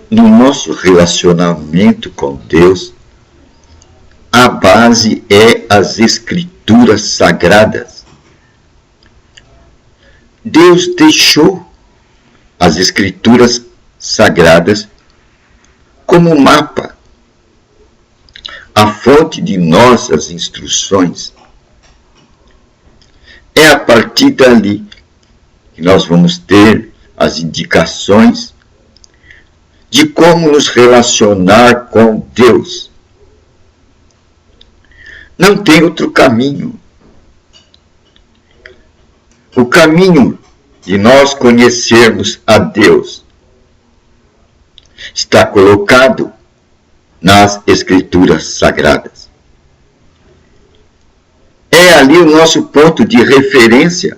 No nosso relacionamento com Deus, a base é as Escrituras Sagradas. Deus deixou as Escrituras Sagradas como mapa, a fonte de nossas instruções. É a partir dali que nós vamos ter as indicações de como nos relacionar com Deus. Não tem outro caminho. O caminho de nós conhecermos a Deus está colocado nas Escrituras Sagradas. É ali o nosso ponto de referência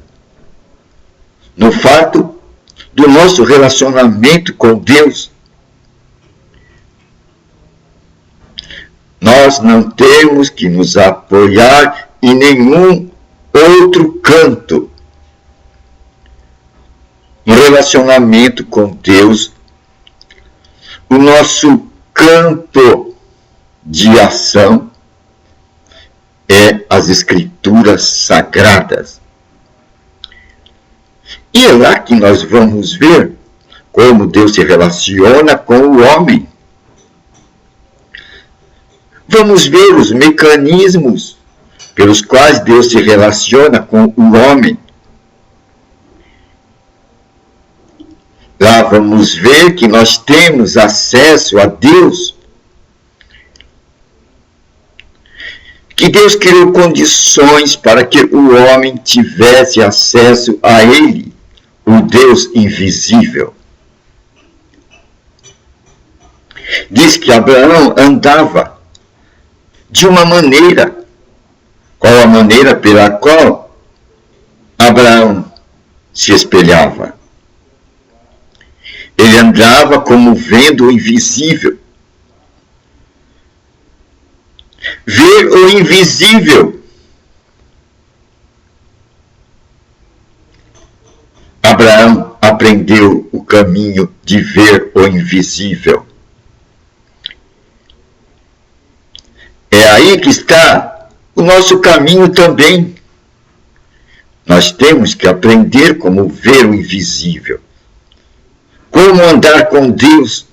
no fato do nosso relacionamento com Deus. Nós não temos que nos apoiar em nenhum outro canto. No relacionamento com Deus, o nosso campo de ação é as Escrituras Sagradas. E é lá que nós vamos ver como Deus se relaciona com o homem. Vamos ver os mecanismos pelos quais Deus se relaciona com o homem. Lá vamos ver que nós temos acesso a Deus. Que Deus criou condições para que o homem tivesse acesso a Ele, o Deus invisível. Diz que Abraão andava de uma maneira. Qual a maneira pela qual Abraão se espelhava? Ele andava como vendo o invisível. Ver o invisível. Abraão aprendeu o caminho de ver o invisível. É aí que está o nosso caminho também. Nós temos que aprender como ver o invisível. Como andar com Deus.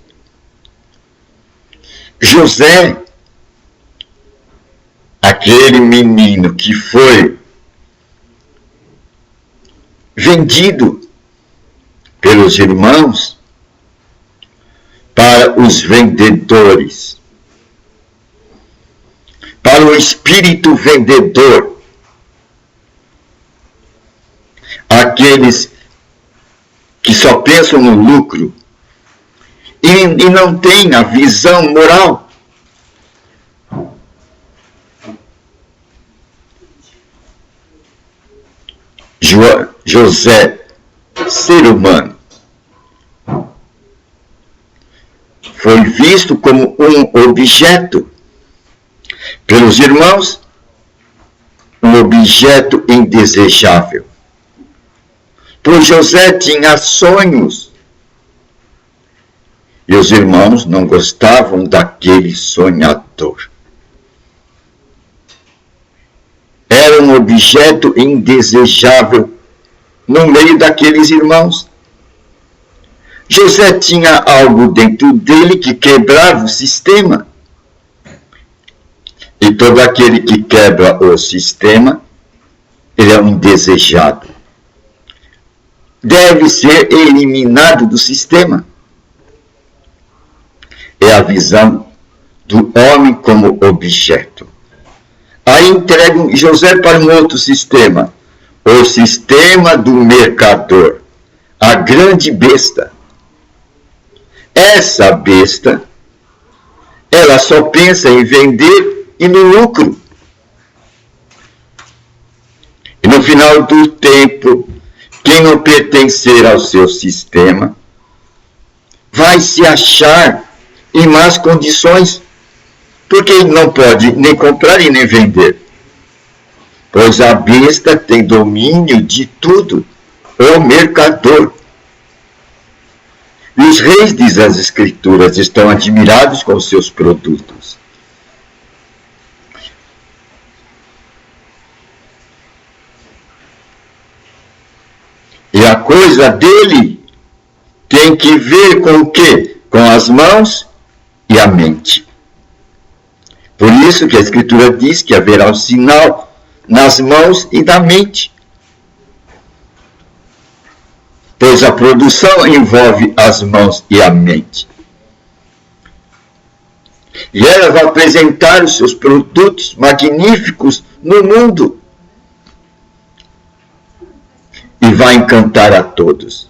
José, aquele menino que foi vendido pelos irmãos para os vendedores, para o espírito vendedor, aqueles que só pensam no lucro e não têm a visão moral. José, ser humano, foi visto como um objeto pelos irmãos, um objeto indesejável. Pois José tinha sonhos e os irmãos não gostavam daquele sonhador. Era um objeto indesejável no meio daqueles irmãos. José tinha algo dentro dele que quebrava o sistema. E todo aquele que quebra o sistema, ele é um indesejado. Deve ser eliminado do sistema. É a visão do homem como objeto. Aí entregam José para um outro sistema, o sistema do mercador, a grande besta. Essa besta, ela só pensa em vender e no lucro. E no final do tempo, quem não pertencer ao seu sistema vai se achar em más condições, porque ele não pode nem comprar e nem vender. Pois a besta tem domínio de tudo, o mercador. E Os reis, diz as Escrituras, estão admirados com os seus produtos. E a coisa dele tem que ver com o quê? Com as mãos e a mente. Por isso que a Escritura diz que haverá um sinal nas mãos e na mente. Pois a produção envolve as mãos e a mente. E ela vai apresentar os seus produtos magníficos no mundo. E vai encantar a todos.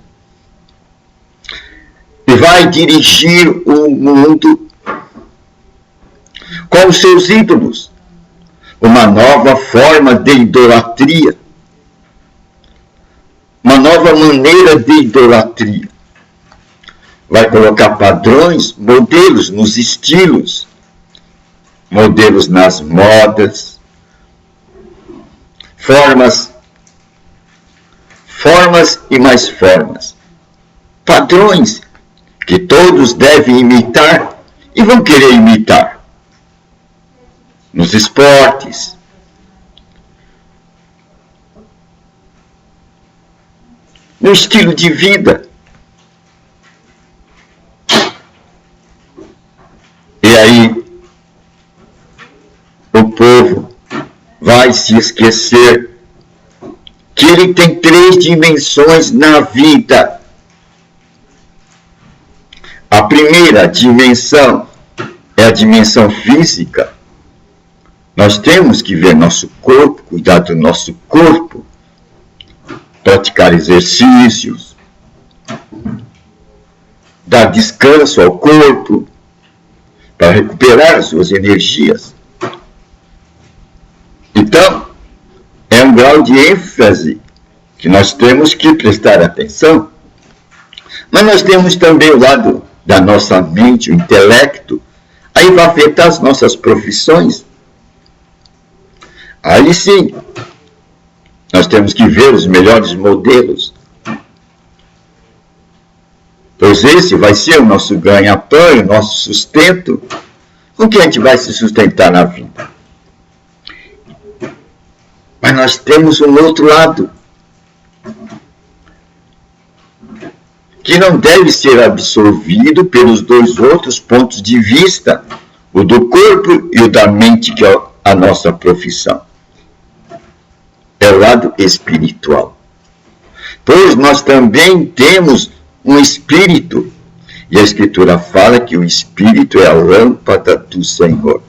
E vai dirigir o mundo com os seus ídolos. Uma nova forma de idolatria. Uma nova maneira de idolatria. Vai colocar padrões, modelos nos estilos, modelos nas modas, formas e mais formas. Padrões que todos devem imitar e vão querer imitar. Nos esportes, no estilo de vida. E aí, o povo vai se esquecer que ele tem 3 dimensões na vida. A primeira dimensão é a dimensão física. Nós temos que ver nosso corpo, cuidar do nosso corpo, praticar exercícios, dar descanso ao corpo, para recuperar as suas energias. Então, é um grau de ênfase que nós temos que prestar atenção. Mas nós temos também o lado da nossa mente, o intelecto. Aí vai afetar as nossas profissões. Aí sim, nós temos que ver os melhores modelos. Pois esse vai ser o nosso ganha-pão, o nosso sustento. Com que a gente vai se sustentar na vida? Mas nós temos um outro lado, que não deve ser absorvido pelos 2 outros pontos de vista, o do corpo e o da mente, que é a nossa profissão. É o lado espiritual. Pois nós também temos um espírito, e a Escritura fala que o espírito é a lâmpada do Senhor.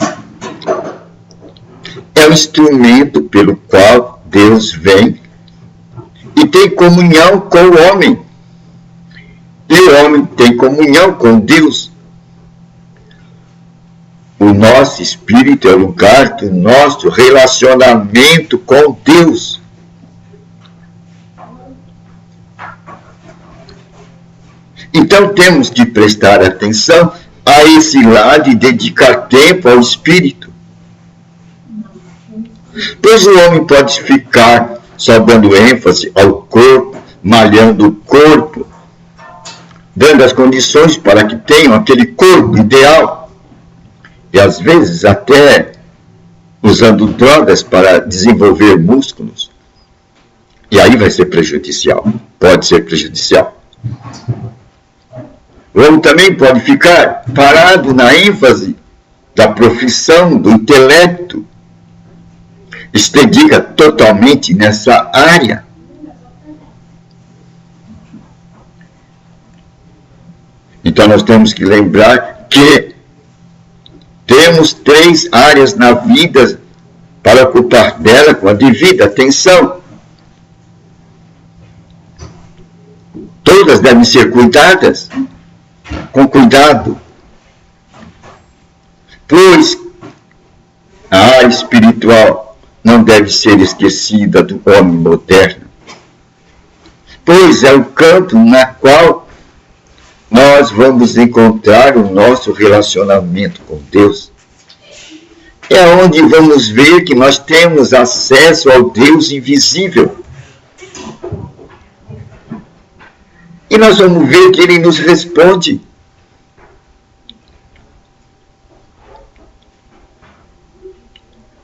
É o instrumento pelo qual Deus vem e tem comunhão com o homem. E o homem tem comunhão com Deus. O nosso espírito é o lugar do nosso relacionamento com Deus. Então temos que prestar atenção a esse lado e dedicar tempo ao espírito. Pois o homem pode ficar só dando ênfase ao corpo, malhando o corpo, dando as condições para que tenham aquele corpo ideal, e às vezes até usando drogas para desenvolver músculos. E aí vai ser prejudicial, pode ser prejudicial. O homem também pode ficar parado na ênfase da profissão, do intelecto, e se dedica totalmente nessa área. Então nós temos que lembrar que temos 3 áreas na vida para ocupar dela com a devida atenção. Todas devem ser cuidadas com cuidado, pois a área espiritual não deve ser esquecida do homem moderno, pois é o campo na qual nós vamos encontrar o nosso relacionamento com Deus. É onde vamos ver que nós temos acesso ao Deus invisível. E nós vamos ver que ele nos responde.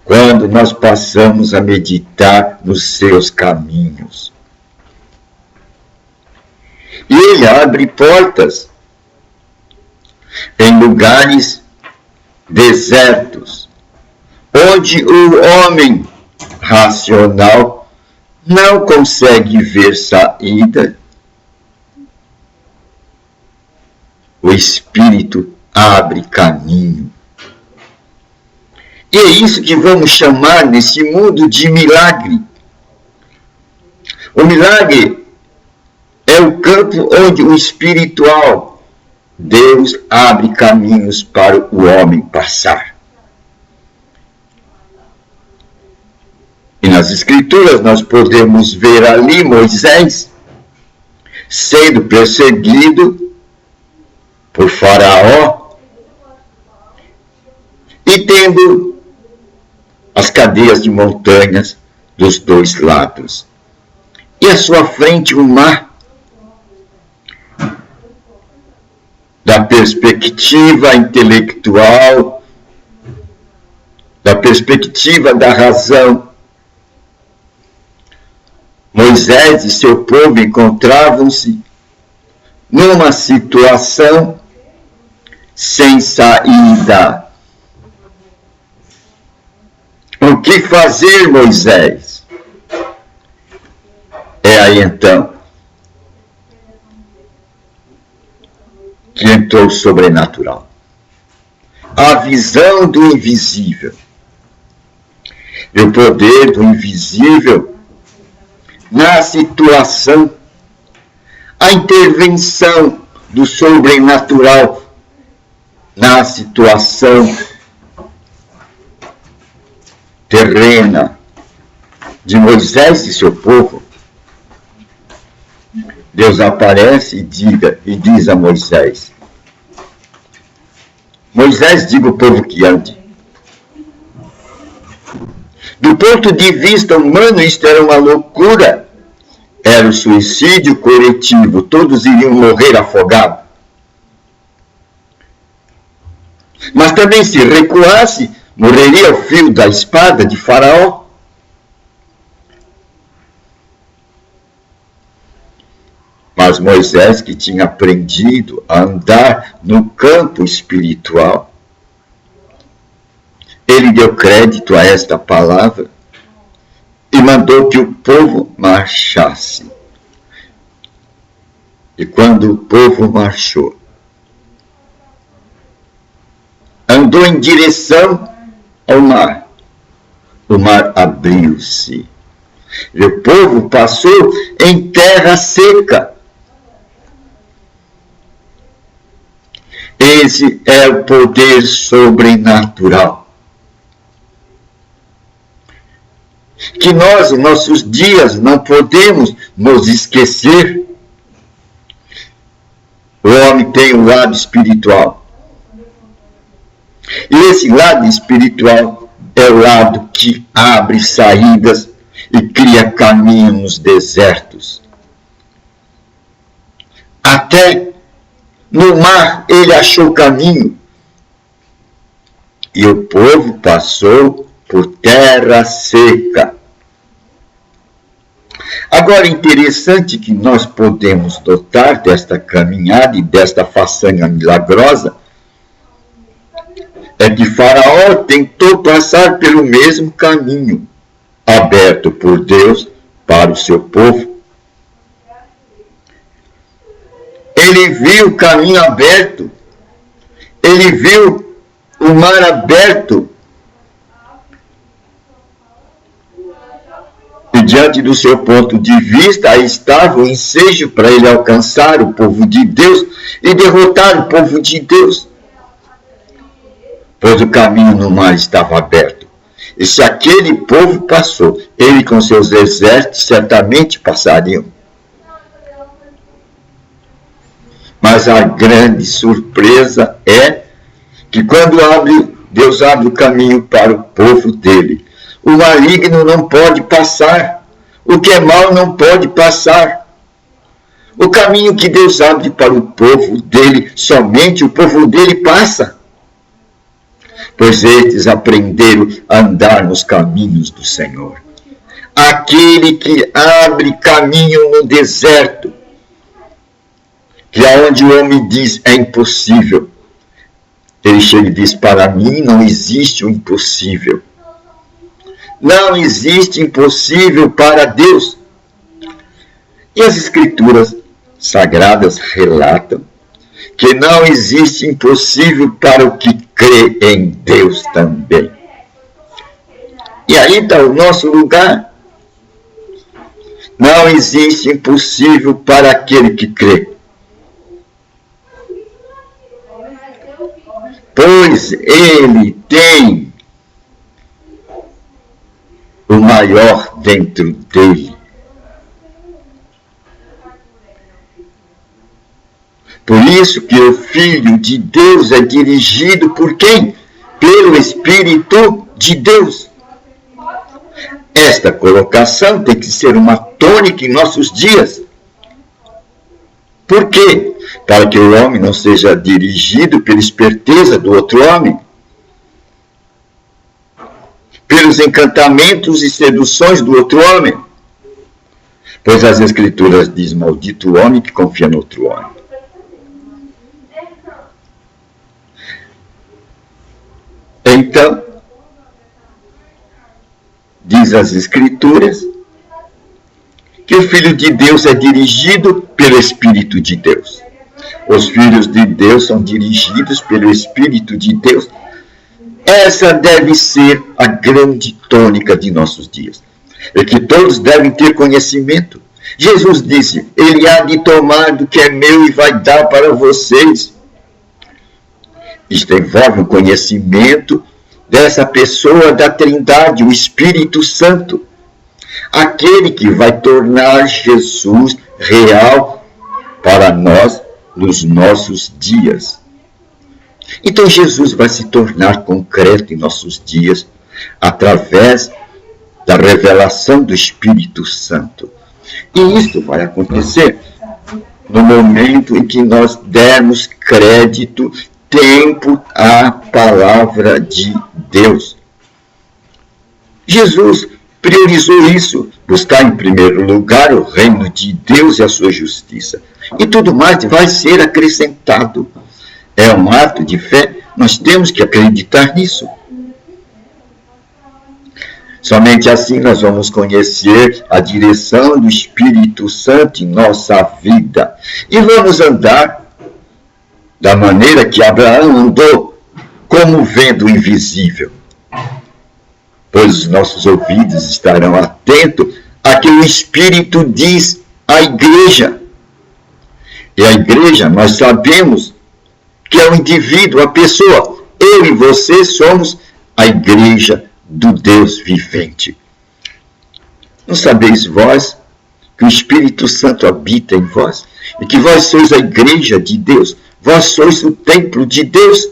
Quando nós passamos a meditar nos seus caminhos. E ele abre portas em lugares desertos, onde o homem racional não consegue ver saída. O Espírito abre caminho. E é isso que vamos chamar nesse mundo de milagre. O milagre é o campo onde o espiritual, Deus abre caminhos para o homem passar. E nas Escrituras nós podemos ver ali Moisés sendo perseguido por Faraó e tendo as cadeias de montanhas dos dois lados. E à sua frente o mar. Da perspectiva intelectual, da perspectiva da razão, Moisés e seu povo encontravam-se numa situação sem saída. O que fazer, Moisés? É aí então que entrou o sobrenatural. A visão do invisível. E o poder do invisível na situação. A intervenção do sobrenatural na situação terrena de Moisés e seu povo. Deus aparece e diz a Moisés: Moisés, diga ao povo que ande. Do ponto de vista humano, isto era uma loucura. Era o suicídio coletivo. Todos iriam morrer afogados. Mas também, se recuasse, morreria o fio da espada de Faraó. Mas Moisés, que tinha aprendido a andar no campo espiritual, ele deu crédito a esta palavra e mandou que o povo marchasse. E quando o povo marchou, andou em direção ao mar. O mar abriu-se. E o povo passou em terra seca. Esse é o poder sobrenatural. Que nós, em nossos dias, não podemos nos esquecer. O homem tem um lado espiritual. E esse lado espiritual é o lado que abre saídas e cria caminhos nos desertos. Até no mar ele achou caminho. E o povo passou por terra seca. Agora, interessante que nós podemos notar desta caminhada e desta façanha milagrosa é que Faraó tentou passar pelo mesmo caminho aberto por Deus para o seu povo. Ele viu o caminho aberto, ele viu o mar aberto, e diante do seu ponto de vista, aí estava o ensejo para ele alcançar o povo de Deus e derrotar o povo de Deus. Pois o caminho no mar estava aberto. E se aquele povo passou, ele com seus exércitos certamente passariam. Mas a grande surpresa é que quando Deus abre o caminho para o povo dele, o maligno não pode passar. O que é mal não pode passar. O caminho que Deus abre para o povo dele, somente o povo dele passa. Pois estes aprenderam a andar nos caminhos do Senhor. Aquele que abre caminho no deserto, que aonde o homem diz é impossível, ele chega e diz: para mim não existe o impossível. Não existe impossível para Deus. E as Escrituras Sagradas relatam que não existe impossível para o que crê em Deus também. E aí está o nosso lugar. Não existe impossível para aquele que crê. Pois ele tem o maior dentro dele. Por isso que o Filho de Deus é dirigido por quem? Pelo Espírito de Deus. Esta colocação tem que ser uma tônica em nossos dias. Por quê? Para que o homem não seja dirigido pela esperteza do outro homem, pelos encantamentos e seduções do outro homem. Pois as Escrituras dizem: maldito o homem que confia no outro homem. Então, diz as Escrituras que o Filho de Deus é dirigido pelo Espírito de Deus. Os filhos de Deus são dirigidos pelo Espírito de Deus. Essa deve ser a grande tônica de nossos dias. É que todos devem ter conhecimento. Jesus disse: ele há de tomar do que é meu e vai dar para vocês. Isto envolve o conhecimento dessa pessoa da Trindade, o Espírito Santo. Aquele que vai tornar Jesus real para nós nos nossos dias. Então Jesus vai se tornar concreto em nossos dias através da revelação do Espírito Santo. E isso vai acontecer no momento em que nós dermos crédito, tempo à palavra de Deus. Jesus priorizou isso, buscar em primeiro lugar o reino de Deus e a sua justiça. E tudo mais vai ser acrescentado. É um ato de fé, nós temos que acreditar nisso. Somente assim nós vamos conhecer a direção do Espírito Santo em nossa vida. E vamos andar da maneira que Abraão andou, como vendo o invisível. Pois os nossos ouvidos estarão atentos a que o Espírito diz à igreja. E a igreja, nós sabemos que é o indivíduo, a pessoa. Eu e você somos a igreja do Deus vivente. Não sabeis vós que o Espírito Santo habita em vós e que vós sois a igreja de Deus? Vós sois o templo de Deus.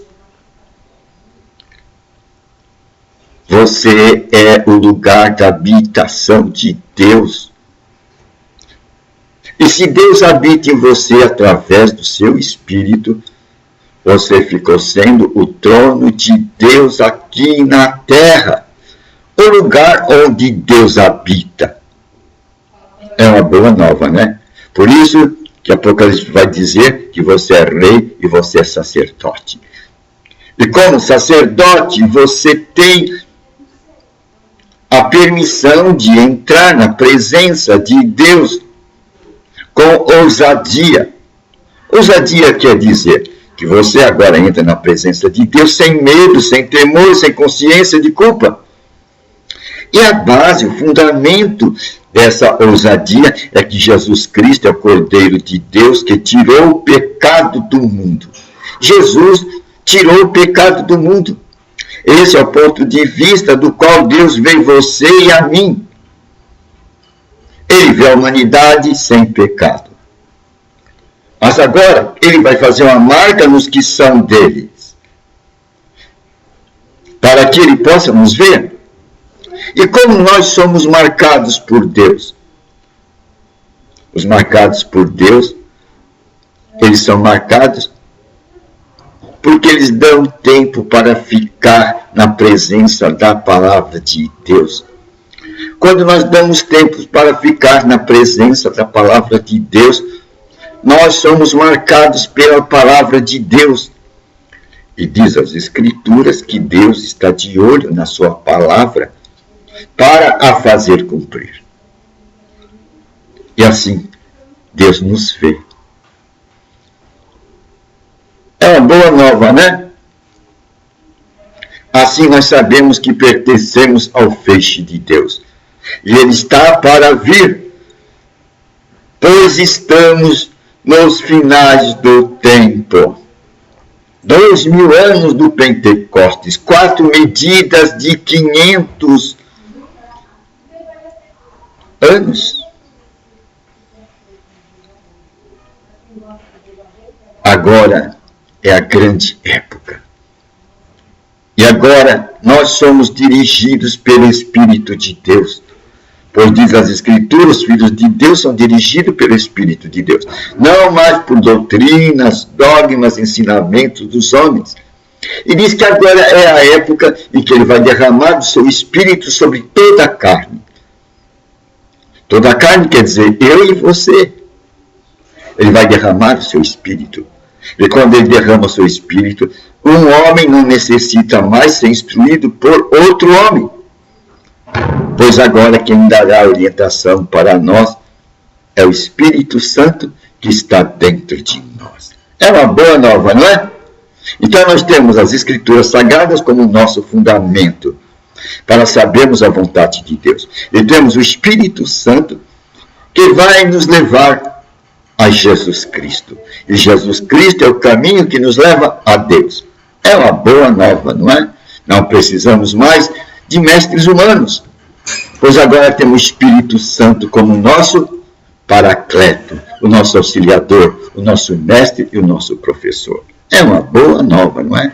Você é o lugar da habitação de Deus. E se Deus habita em você através do seu Espírito, você ficou sendo o trono de Deus aqui na terra. O lugar onde Deus habita. É uma boa nova, né? Por isso que Apocalipse vai dizer que você é rei e você é sacerdote. E como sacerdote, você tem a permissão de entrar na presença de Deus com ousadia. Ousadia quer dizer que você agora entra na presença de Deus sem medo, sem temor, sem consciência de culpa. E a base, o fundamento dessa ousadia é que Jesus Cristo é o Cordeiro de Deus que tirou o pecado do mundo. Jesus tirou o pecado do mundo. Esse é o ponto de vista do qual Deus vê você e a mim. Ele vê a humanidade sem pecado. Mas agora, ele vai fazer uma marca nos que são deles, para que ele possa nos ver. E como nós somos marcados por Deus? Os marcados por Deus Eles são marcados porque eles dão tempo para ficar na presença da palavra de Deus. Quando nós damos tempo para ficar na presença da palavra de Deus, nós somos marcados pela palavra de Deus. E diz as Escrituras que Deus está de olho na sua palavra para a fazer cumprir. E assim, Deus nos vê. É uma boa nova, né? Assim nós sabemos que pertencemos ao feixe de Deus. E Ele está para vir, pois estamos nos finais do tempo. 2000 anos do Pentecostes, 4 medidas de 500 anos. Agora é a grande época. E agora nós somos dirigidos pelo Espírito de Deus. Pois diz as Escrituras, os filhos de Deus são dirigidos pelo Espírito de Deus. Não mais por doutrinas, dogmas, ensinamentos dos homens. E diz que agora é a época em que Ele vai derramar do seu Espírito sobre toda a carne. Toda a carne quer dizer eu e você. Ele vai derramar o seu Espírito. E quando Ele derrama o seu Espírito, um homem não necessita mais ser instruído por outro homem. Pois agora quem dará orientação para nós é o Espírito Santo que está dentro de nós. É uma boa nova, não é? Então nós temos as Escrituras Sagradas como nosso fundamento para sabermos a vontade de Deus. E temos o Espírito Santo que vai nos levar a Jesus Cristo. E Jesus Cristo é o caminho que nos leva a Deus. É uma boa nova, não é? Não precisamos mais de mestres humanos, pois agora temos o Espírito Santo como nosso paracleto, o nosso auxiliador, o nosso mestre e o nosso professor. É uma boa nova, não é?